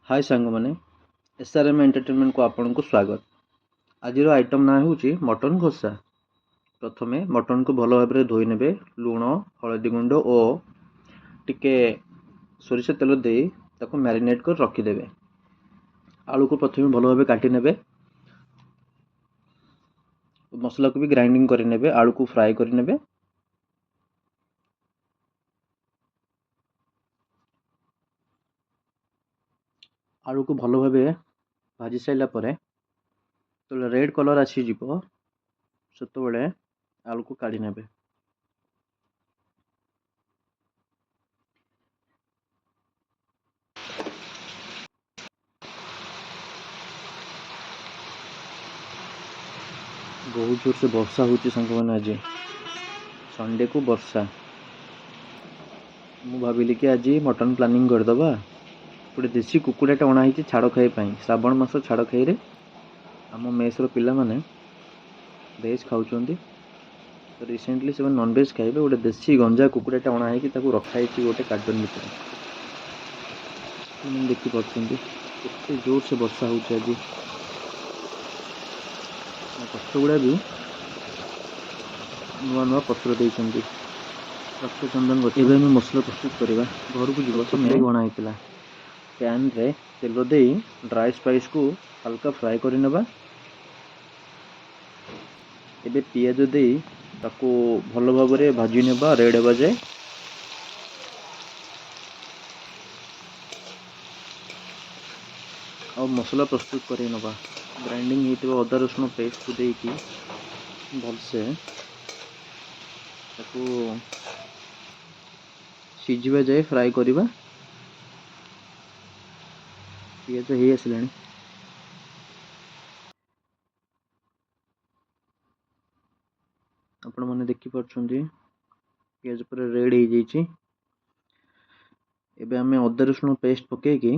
हाय सांग मैंने SRM entertainment को आपन को स्वागत। आज आइटम ना हूँ मटन घोषा। प्रथमे मटन को भल भाव धोई ने लुण हलदी गुंड और टिके सोरिष तेल दे ताको मैरिनेट कर रखिदे। आलू को प्रथमे भल भाव काटी ने मसला को भी ग्राइंडिंग कर आलू को फ्राए कर आलू को भल भाव भाजी सारा पर तो रेड कलर आसीज से आलू को काढ़ी ने बहुत जोर से वर्षा होती सांग मैंने आज संडे को वर्षा मु भाविली कि आज मटन प्लानिंग करदबा। गोटे देसी कुकुड़ाटे अणाई छाड़ खाई श्रावण मास छाड़ खाई आम मेस्र पिला माने भेज खाऊँ तो रिसेंटली से नॉनवेज खाइबे। गोटे देसी गंजा कुकुड़ाटे अणाई रखाई गोटे कार्टन भितर देखिए जोर से वर्षा हो पत्र गुड़ा भी नुआ नुआ पत्र देइछन्ति रक्तचंदन गछ। एबे हम मसला प्रस्तुत करवा घर को जीव तो मैगी बनाई पैन रे तेल दे ड्राई स्पाइस को हल्का फ्राए कर नेबा। एबे पियाज दे ताको भल भाव में भाजी नेबा रेड हेबा जाए। और मसला प्रस्तुत कर नेबा ग्राइंडिंग होता अदा रसुण पेस्ट को देकी भलसे ताको सिझिबा जाए फ्राए करवा। पियाज हो आसलानी आपण मैंने देखिपुं पियाज पूरा रेड हो जाइए। एबे आमे अदा रसुण पेस्ट पकईकी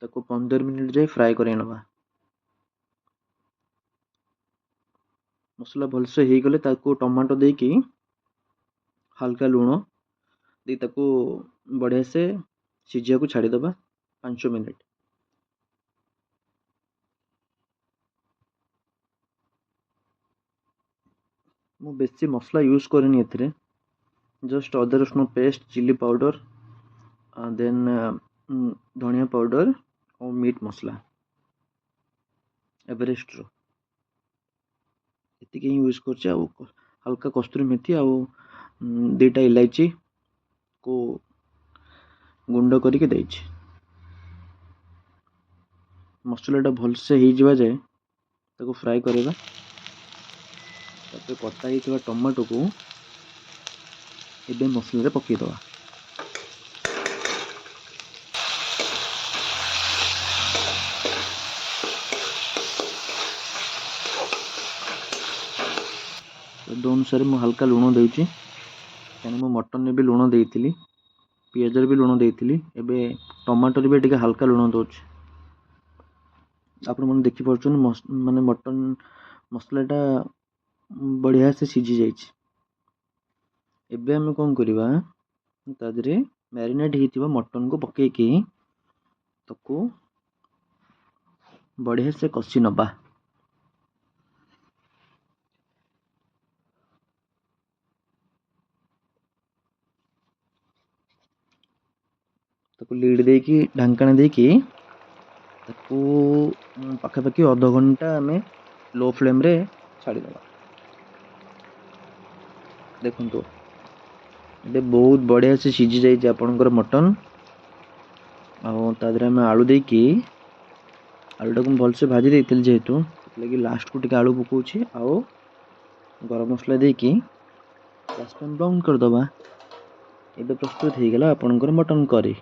ताको 15 मिनट जाए फ्राए कर नेबा। मसला भलसे हो गले ताको टमाटो देकी हल्का लुण दे ताको बढ़िया से सिझिया को छाड़ीदबा 5 मिनट। मु बेसी मसला यूज करनी एथिरे जस्ट अदा रसुण पेस्ट चिली पाउडर देन धनिया पाउडर और मीट मसला एवरेस्ट रो एतिक यूज कर हल्का कस्तूरी मेथी आ दुटा इलायची को गुंड करके देइछि। मसलाटा भलसे हो जाए ताको फ्राए करवा। कटा ही टमाटो को एबे मसला पकईदवा। तो अनुसार मुझे हल्का लुण देउछि कहीं मु मटन में भी लुण देइथिली पियाज भी लुण देइथिली। एबे टमाटर भी टिके हल्का लुण दउछि। आपण मन देखि परछन माने मटन मसलाटा बढ़िया से सिझी जाइछि। एबे हम कौन करवा तादरे मैरिनेट होइतिबा मटन को पकईकी ताको बढ़िया से कषि नबा। ताको लीड देकी ढांकना देकी ताको पाखापाखि अध घंटा आम लो फ्लेम रे छाड़ीदबा। देखो ये बहुत बढ़िया से सिझी जाइए आपणकर मटन आम आलू देकी आलूटा को भलसे भाजी देती जेहेतु लगी लास्ट को टिके आलू पकाउछि आओ गरम मसला देकी गैस पैन ब्राउन करदबा। ये प्रस्तुत हो गला आपणकर मटन करी।